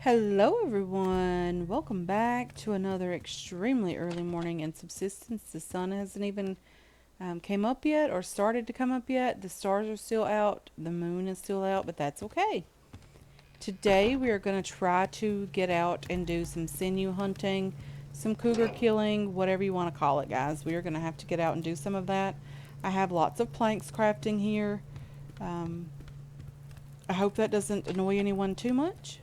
Hello everyone, welcome back to another extremely early morning in Subsistence. The sun hasn't even came up yet or started to come up yet. The stars are still out, the moon is still out, but that's okay. Today we are going to try to get out and do some sinew hunting, some cougar killing, whatever you want to call it, guys. We are going to have to get out and do some of that. I have lots of planks crafting here. Um, I hope that doesn't annoy anyone too much.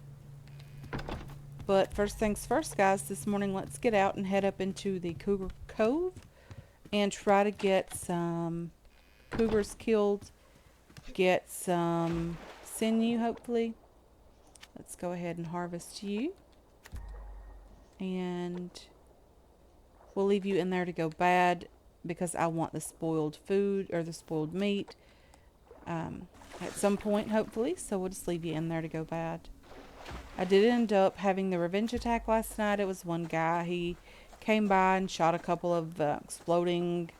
But first things first, guys, this morning let's get out and head up into the Cougar Cove and try to get some cougars killed, get some sinew, hopefully. Let's go ahead and harvest you. And we'll leave you in there to go bad because I want the spoiled food or the spoiled meat at some point, hopefully. So we'll just leave you in there to go bad. I did end up having the revenge attack last night. It was one guy. He came by and shot a couple of exploding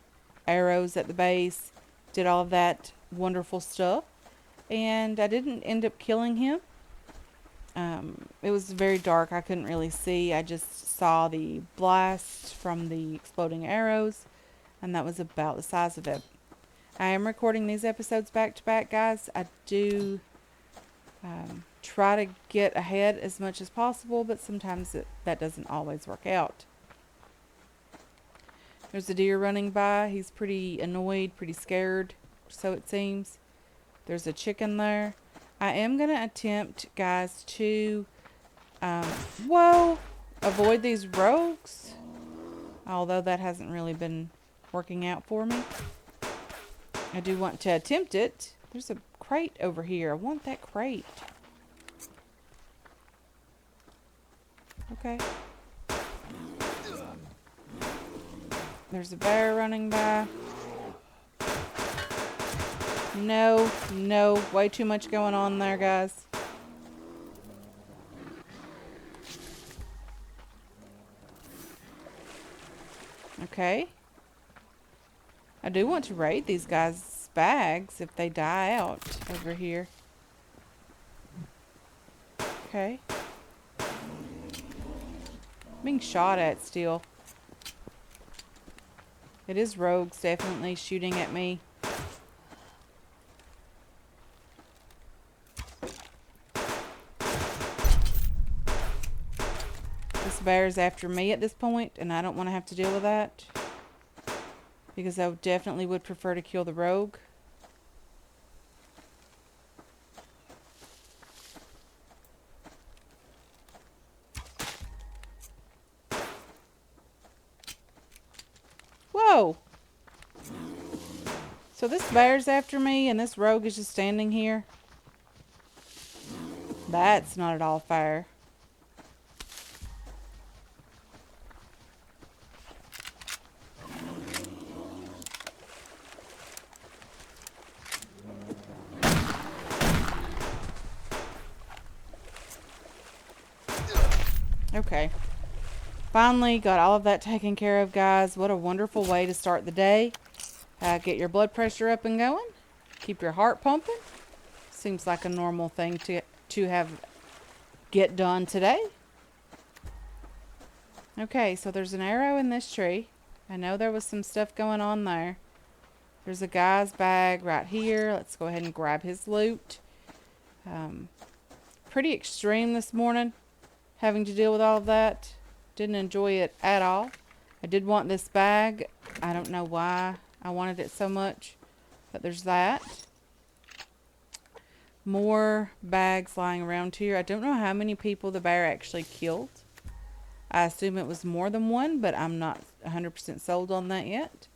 arrows at the base. Did all of that wonderful stuff. And I didn't end up killing him. It was very dark. I couldn't really see. I just saw the blast from the exploding arrows. And that was about the size of it. I am recording these episodes back to back, guys. I do try to get ahead as much as possible, but sometimes that doesn't always work out. There's a deer running by. He's pretty annoyed, pretty scared, so it seems. There's a chicken there. I am going to attempt, guys, to avoid these rogues, although that hasn't really been working out for me. I do want to attempt it. There's a crate over here. I want that crate. Okay. There's a bear running by. No, way too much going on there, guys. Okay. I do want to raid these guys' bags if they die out over here. Okay. Being shot at still. It is rogues definitely shooting at me. This bear's after me at this point, and I don't want to have to deal with that. Because I definitely would prefer to kill the rogue. Whoa! So this bear's after me and this rogue is just standing here? That's not at all fair. Okay. Finally got all of that taken care of, guys. What a wonderful way to start the day. Get your blood pressure up and going. Keep your heart pumping. Seems like a normal thing to get done today. Okay, so there's an arrow in this tree. I know there was some stuff going on there. There's a guy's bag right here. Let's go ahead and grab his loot. Pretty extreme this morning, having to deal with all of that. Didn't enjoy it at all. I did want this bag. I don't know why I wanted it so much, but there's that. More bags lying around here. I don't know how many people the bear actually killed. I assume it was more than one, but I'm not 100% sold on that yet.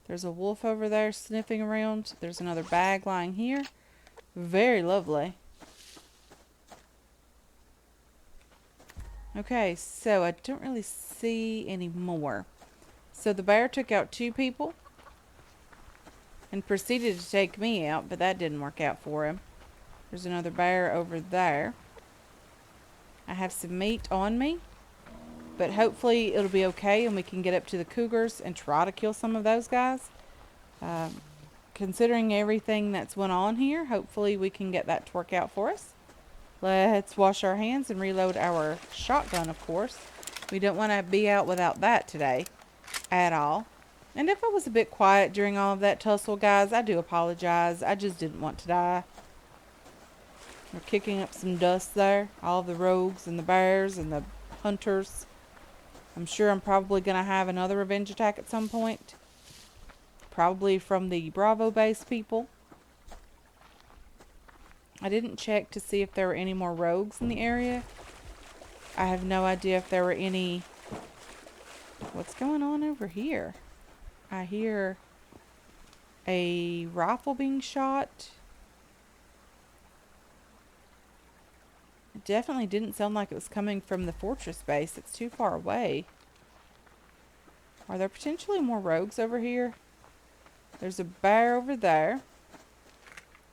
There's a wolf over there sniffing around. There's another bag lying here. Very lovely. Okay, so I don't really see any more. So the bear took out 2 people and proceeded to take me out, but that didn't work out for him. There's another bear over there. I have some meat on me, but hopefully it'll be okay and we can get up to the cougars and try to kill some of those guys. Considering everything that's went on here, hopefully we can get that to work out for us. Let's wash our hands and reload our shotgun, of course. We don't want to be out without that today at all. And if I was a bit quiet during all of that tussle, guys, I do apologize. I just didn't want to die. We're kicking up some dust there. All the rogues and the bears and the hunters. I'm sure I'm probably going to have another revenge attack at some point. Probably from the Bravo base people. I didn't check to see if there were any more rogues in the area. I have no idea if there were any. What's going on over here? I hear a rifle being shot. It definitely didn't sound like it was coming from the fortress base. It's too far away. Are there potentially more rogues over here? There's a bear over there.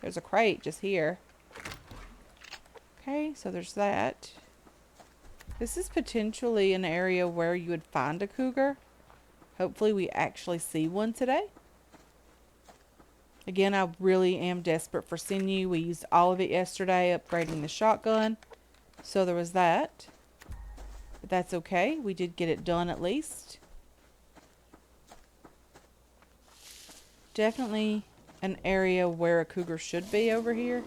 There's a crate just here. Okay, so there's that. This is potentially an area where you would find a cougar. Hopefully we actually see one today. Again, I really am desperate for sinew. We used all of it yesterday, upgrading the shotgun. So there was that. But that's okay. We did get it done at least. Definitely an area where a cougar should be over here.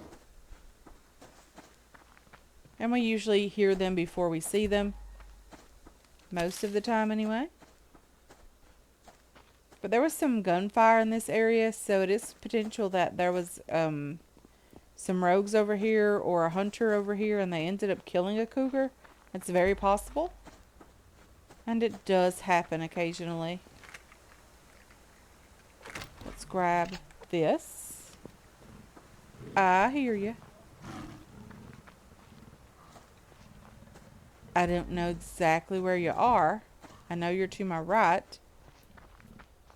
And we usually hear them before we see them. Most of the time anyway. But there was some gunfire in this area, so it is potential that there was some rogues over here or a hunter over here and they ended up killing a cougar. It's very possible. And it does happen occasionally. Let's grab this. I hear you. I don't know exactly where you are. I know you're to my right.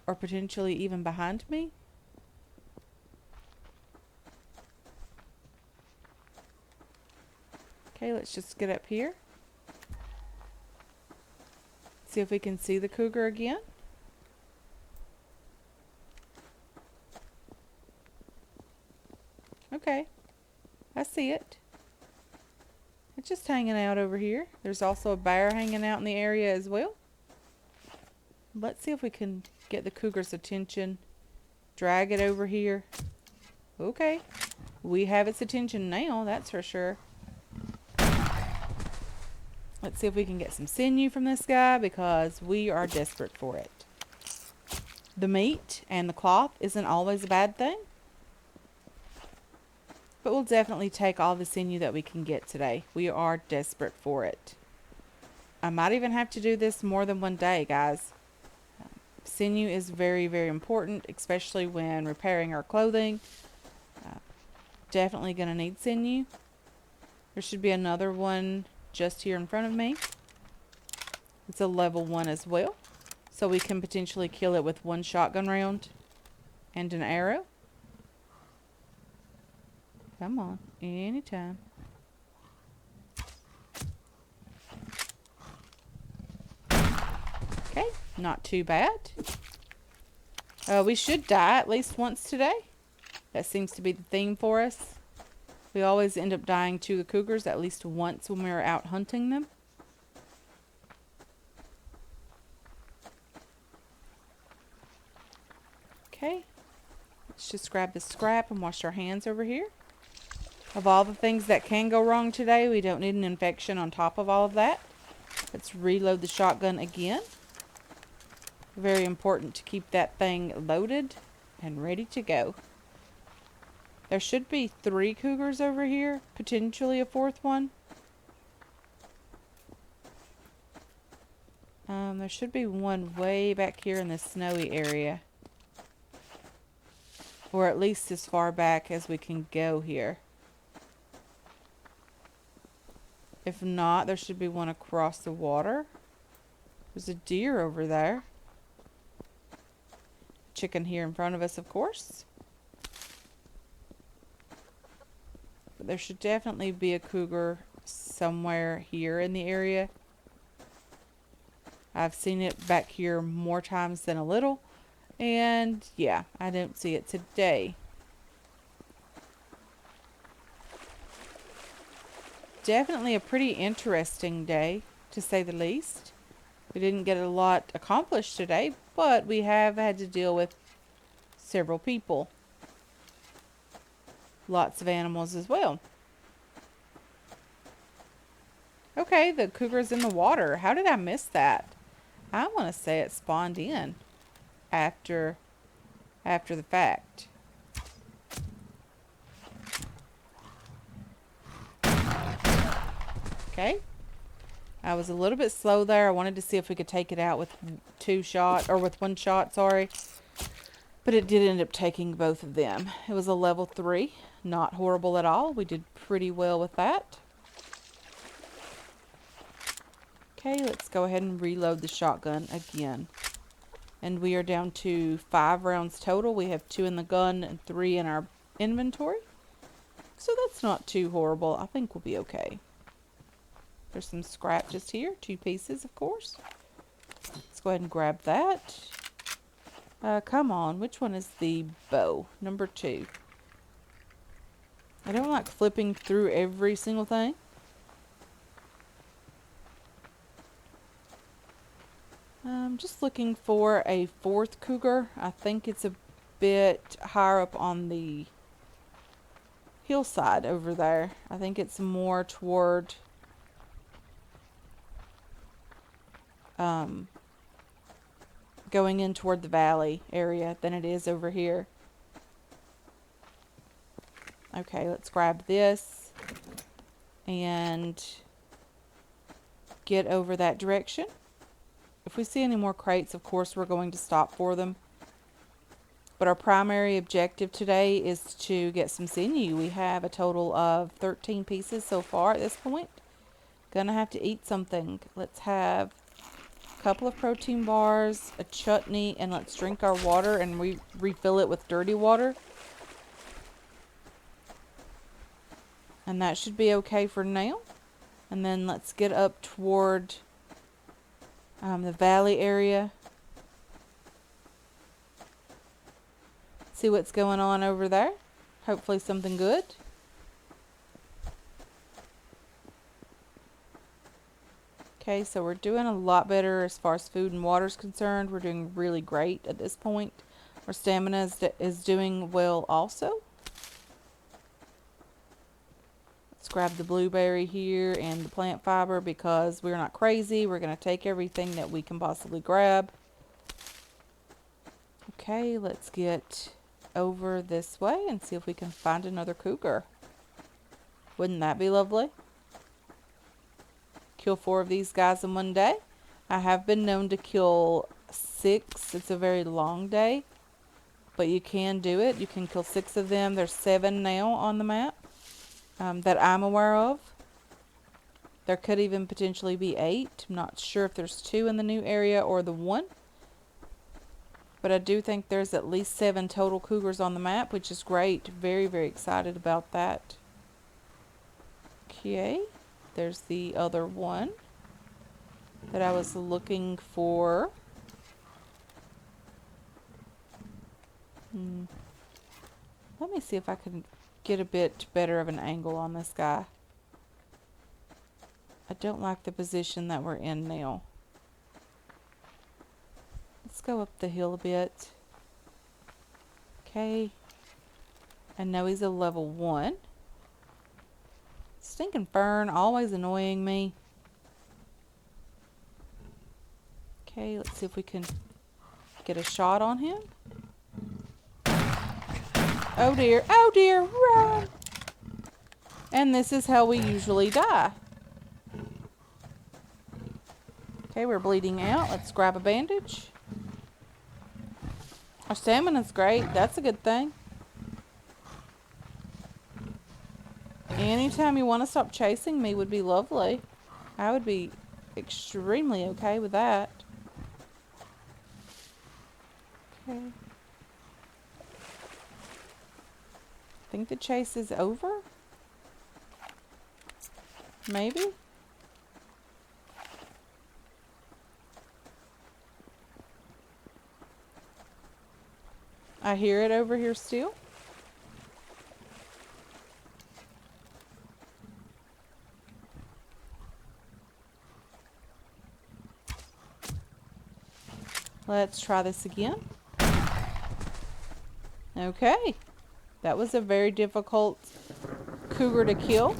Or potentially even behind me. Okay, let's just get up here. See if we can see the cougar again. Okay, I see it. It's just hanging out over here. There's also a bear hanging out in the area as well. Let's see if we can get the cougar's attention. Drag it over here. Okay. We have its attention now, that's for sure. Let's see if we can get some sinew from this guy because we are desperate for it. The meat and the cloth isn't always a bad thing. But we'll definitely take all the sinew that we can get today. We are desperate for it. I might even have to do this more than one day, guys. Sinew is very, very important, especially when repairing our clothing. Definitely going to need sinew. There should be another one just here in front of me. It's a level 1 as well. So we can potentially kill it with one shotgun round and an arrow. Come on, anytime. Okay, not too bad. We should die at least once today. That seems to be the theme for us. We always end up dying to the cougars at least once when we're out hunting them. Okay, let's just grab the scrap and wash our hands over here. Of all the things that can go wrong today, we don't need an infection on top of all of that. Let's reload the shotgun again. Very important to keep that thing loaded and ready to go. There should be 3 cougars over here, potentially a 4th one. There should be one way back here in the snowy area. Or at least as far back as we can go here. If not, there should be one across the water. There's a deer over there. Chicken here in front of us, of course. But there should definitely be a cougar somewhere here in the area. I've seen it back here more times than a little. And yeah, I don't see it today. definitely a pretty interesting day, to say the least. We didn't get a lot accomplished today, but we have had to deal with several people. Lots of animals as well. Okay, the cougar's in the water. How did I miss that? I want to say it spawned in after the fact. Okay. I was a little bit slow there. I wanted to see if we could take it out with with one shot, sorry. But it did end up taking both of them. It was a level 3. Not horrible at all. We did pretty well with that. Okay, let's go ahead and reload the shotgun again. And we are down to 5 rounds total. We have 2 in the gun and 3 in our inventory. So that's not too horrible. I think we'll be okay. There's some scrap just here. 2 pieces, of course. Let's go ahead and grab that. Come on. Which one is the bow? Number 2. I don't like flipping through every single thing. I'm just looking for a 4th cougar. I think it's a bit higher up on the hillside over there. I think it's more toward going in toward the valley area than it is over here. Okay, let's grab this and get over that direction. If we see any more crates, of course, we're going to stop for them. But our primary objective today is to get some sinew. We have a total of 13 pieces so far at this point. Gonna have to eat something. Let's have a couple of protein bars, a chutney, and let's drink our water and refill it with dirty water. And that should be okay for now. And then let's get up toward the valley area. See what's going on over there. Hopefully something good. Okay, so we're doing a lot better as far as food and water is concerned. We're doing really great at this point. Our stamina is doing well also. Let's grab the blueberry here and the plant fiber because we're not crazy. We're going to take everything that we can possibly grab. Okay, let's get over this way and see if we can find another cougar. Wouldn't that be lovely? Kill 4 of these guys in one day. I have been known to kill 6. It's a very long day, but you can do it. You can kill 6 of them. There's 7 now on the map. That I'm aware of. There could even potentially be 8. I'm not sure if there's 2 in the new area or the 1. But I do think there's at least 7 total cougars on the map, which is great. Very, very excited about that. Okay. There's the other one that I was looking for. Let me see if I can get a bit better of an angle on this guy. I don't like the position that we're in now. Let's go up the hill a bit. Okay. I know he's a level 1. Stinking fern, always annoying me. Okay, let's see if we can get a shot on him. Oh dear, run! And this is how we usually die. Okay, we're bleeding out. Let's grab a bandage. Our stamina's great. That's a good thing. Anytime you want to stop chasing me would be lovely. I would be extremely okay with that. Okay. I think the chase is over. Maybe? I hear it over here still. Let's try this again. Okay. That was a very difficult cougar to kill.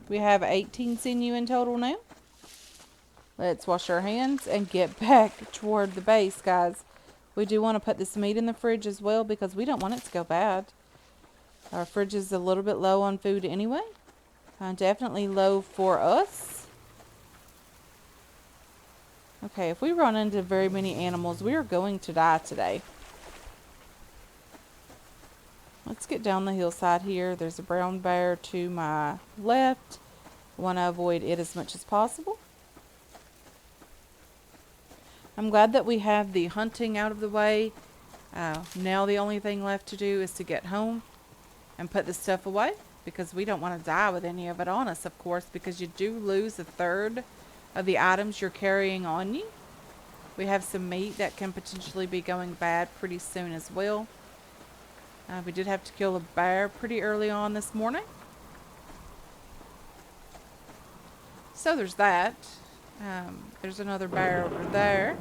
We have 18 sinew in total now. Let's wash our hands and get back toward the base, guys. We do want to put this meat in the fridge as well because we don't want it to go bad. Our fridge is a little bit low on food anyway. Definitely low for us. Okay, if we run into very many animals, we are going to die today. Let's get down the hillside here. There's a brown bear to my left. I want to avoid it as much as possible. I'm glad that we have the hunting out of the way. Now the only thing left to do is to get home and put this stuff away, because we don't want to die with any of it on us, of course, because you do lose a third of the items you're carrying on you. We have some meat that can potentially be going bad pretty soon as well. We did have to kill a bear pretty early on this morning. So there's that. There's another bear over there.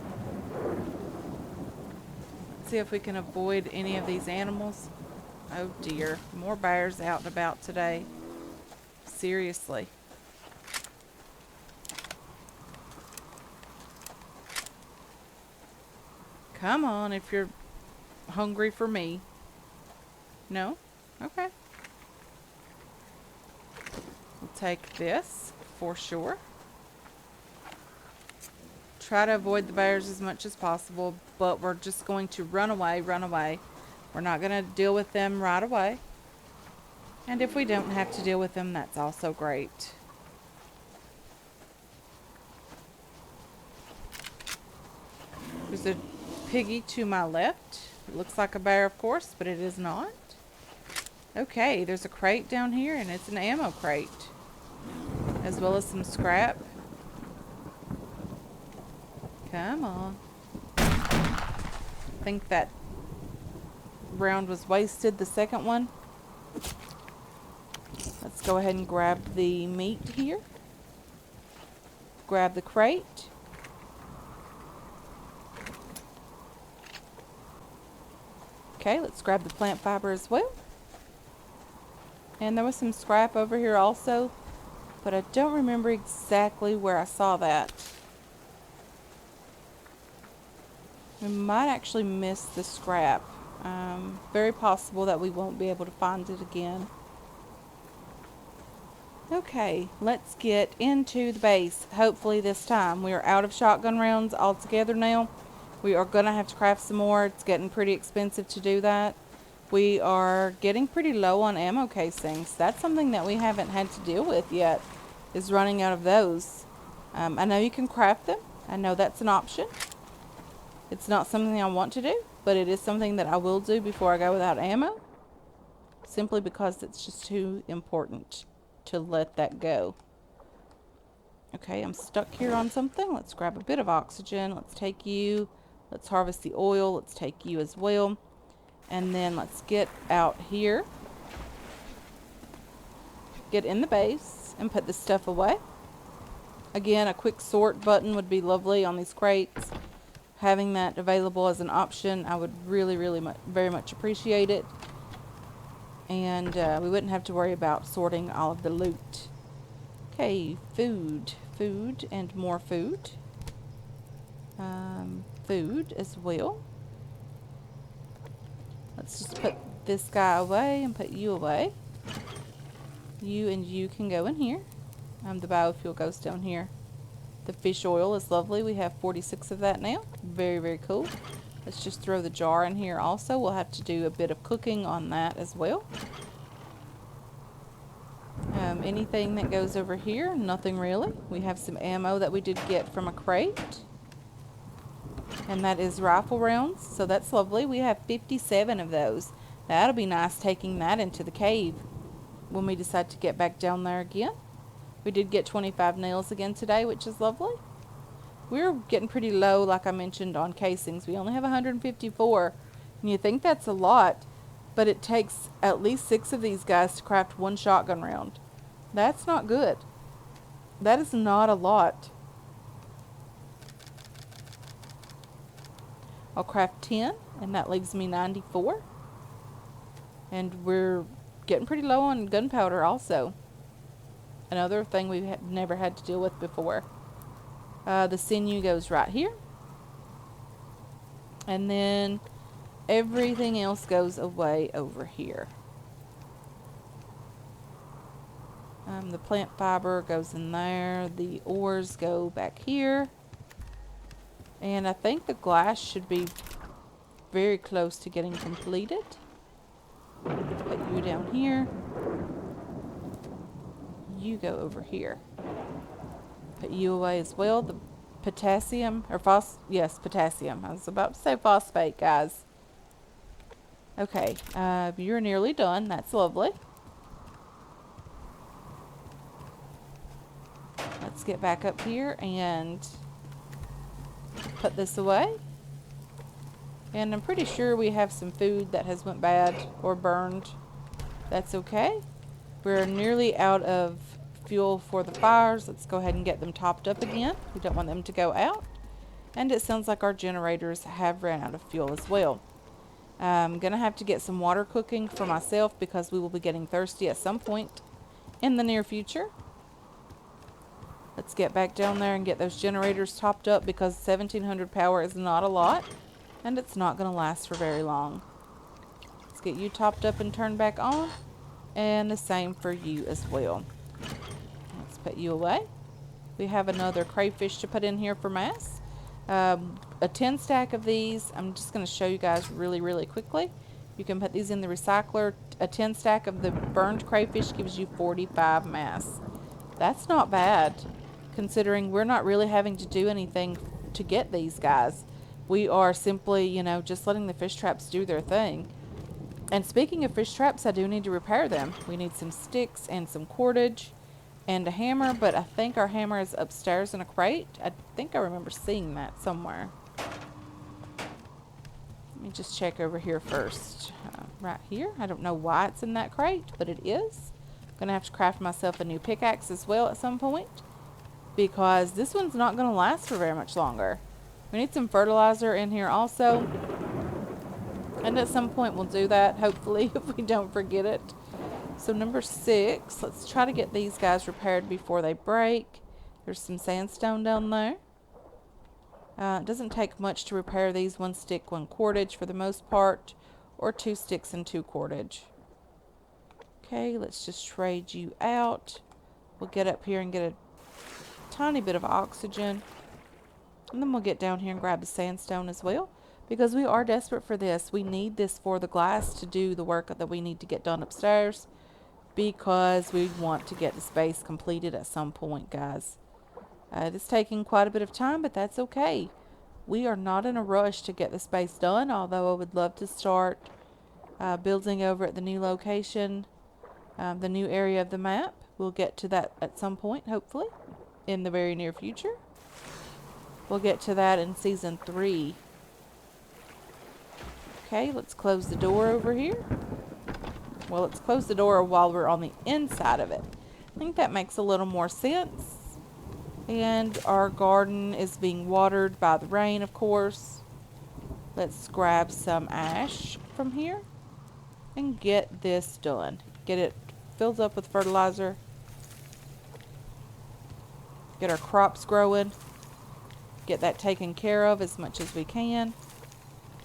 Let's see if we can avoid any of these animals. Oh dear, more bears out and about today. Seriously. Come on if you're hungry for me. No? Okay. We'll take this for sure. Try to avoid the bears as much as possible, but we're just going to run away, run away. We're not going to deal with them right away. And if we don't have to deal with them, that's also great. There's a piggy to my left. It looks like a bear, of course, but it is not. Okay, there's a crate down here, and it's an ammo crate, as well as some scrap. Come on. I think that round was wasted, the second one. Let's go ahead and grab the meat here. Grab the crate. Okay, let's grab the plant fiber as well. And there was some scrap over here also, but I don't remember exactly where I saw that. We might actually miss the scrap. Very possible that we won't be able to find it again. Okay, let's get into the base. Hopefully this time. We are out of shotgun rounds altogether now. We are going to have to craft some more. It's getting pretty expensive to do that. We are getting pretty low on ammo casings. That's something that we haven't had to deal with yet, is running out of those. I know you can craft them. I know that's an option. It's not something I want to do, but it is something that I will do before I go without ammo, simply because it's just too important to let that go. Okay, I'm stuck here on something. Let's grab a bit of oxygen. Let's take you. Let's harvest the oil. Let's take you as well. And then let's get out here. Get in the base and put this stuff away. Again, a quick sort button would be lovely on these crates. Having that available as an option, I would really, very much appreciate it. And we wouldn't have to worry about sorting all of the loot. Okay, food and more food. Food as well. Let's just put this guy away and put you away. You and you can go in here. The biofuel goes down here. The fish oil is lovely. We have 46 of that now. Very, very cool. Let's just throw the jar in here also. We'll have to do a bit of cooking on that as well. Anything that goes over here? Nothing really. We have some ammo that we did get from a crate. And that is rifle rounds. So that's lovely. We have 57 of those. That'll be nice taking that into the cave when we decide to get back down there again. We did get 25 nails again today, which is lovely. We're getting pretty low, like I mentioned, on casings. We only have 154. And you think that's a lot, but it takes at least 6 of these guys to craft one shotgun round. That's not good. That is not a lot. I'll craft 10, and that leaves me 94. And we're getting pretty low on gunpowder also. Another thing we've never had to deal with before. The sinew goes right here. And then everything else goes away over here. The plant fiber goes in there. The ores go back here. And I think the glass should be very close to getting completed. Put you down here. You go over here. Put you away as well. The potassium, or potassium. I was about to say phosphate, guys. Okay, you're nearly done. That's lovely. Let's get back up here and put this away. And I'm pretty sure we have some food that has went bad or burned. That's okay. We're nearly out of fuel for the fires. Let's go ahead and get them topped up again. We don't want them to go out. And it sounds like our generators have ran out of fuel as well. I'm going to have to get some water cooking for myself because we will be getting thirsty at some point in the near future. Let's get back down there and get those generators topped up because 1700 power is not a lot and it's not going to last for very long. Let's get you topped up and turned back on, and the same for you as well. Let's put you away. We have another crayfish to put in here for mass. A 10 stack of these. I'm just going to show you guys really quickly. You can put these in the recycler. A 10 stack of the burned crayfish gives you 45 mass. That's not bad, considering we're not really having to do anything to get these guys. We are simply, you know, just letting the fish traps do their thing. And speaking of fish traps, I do need to repair them. We need some sticks and some cordage and a hammer, but I think our hammer is upstairs in a crate. I think I remember seeing that somewhere. Let me just check over here first. Right here. I don't know why it's in that crate, but it is. I'm going to have to craft myself a new pickaxe as well at some point, because this one's not going to last for very much longer. We need some fertilizer in here also. And at some point we'll do that, hopefully, if we don't forget it. So number 6, let's try to get these guys repaired before they break. There's some sandstone down there. It doesn't take much to repair these. 1 stick, 1 cordage for the most part, or 2 sticks and 2 cordage. Okay, let's just trade you out. We'll get up here and get a tiny bit of oxygen. And then we'll get down here and grab the sandstone as well, because we are desperate for this. We need this for the glass to do the work that we need to get done upstairs, because we want to get the space completed at some point, guys. It is taking quite a bit of time, but that's okay. We are not in a rush to get the space done, although I would love to start building over at the new location, the new area of the map. We'll get to that at some point, hopefully, in the very near future. We'll get to that in Season 3. Okay, let's close the door over here. Well, let's close the door while we're on the inside of it. I think that makes a little more sense. And our garden is being watered by the rain, of course. Let's grab some ash from here and get this done. Get it filled up with fertilizer. Get our crops growing. Get that taken care of as much as we can.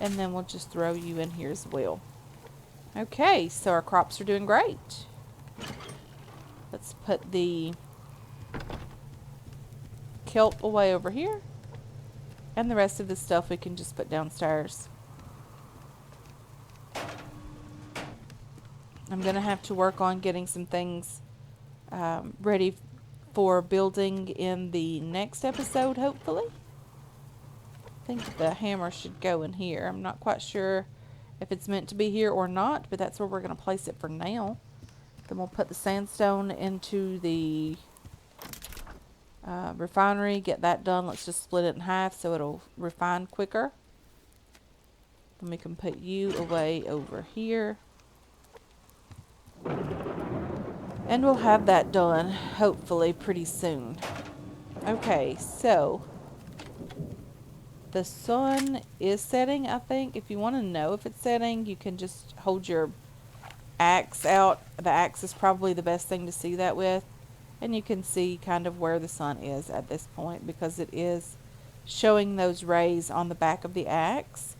And then we'll just throw you in here as well. Okay, so our crops are doing great. Let's put the kelp away over here. And the rest of the stuff we can just put downstairs. I'm going to have to work on getting some things ready for building in the next episode, hopefully. I think the hammer should go in here. I'm not quite sure if it's meant to be here or not, but that's where we're going to place it for now. Then we'll put the sandstone into the refinery, get that done. Let's just split it in half so it'll refine quicker. Then we can put you away over here. And we'll have that done, hopefully, pretty soon. Okay, so The sun is setting, I think. If you want to know if it's setting, you can just hold your axe out. The axe is probably the best thing to see that with. And you can see kind of where the sun is at this point because it is showing those rays on the back of the axe.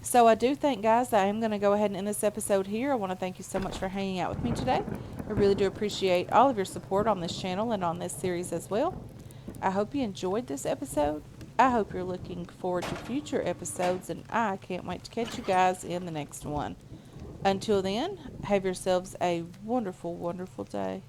So I do think, guys, that I am going to go ahead and end this episode here. I want to thank you so much for hanging out with me today. I really do appreciate all of your support on this channel and on this series as well. I hope you enjoyed this episode. I hope you're looking forward to future episodes, and I can't wait to catch you guys in the next one. Until then, have yourselves a wonderful, wonderful day.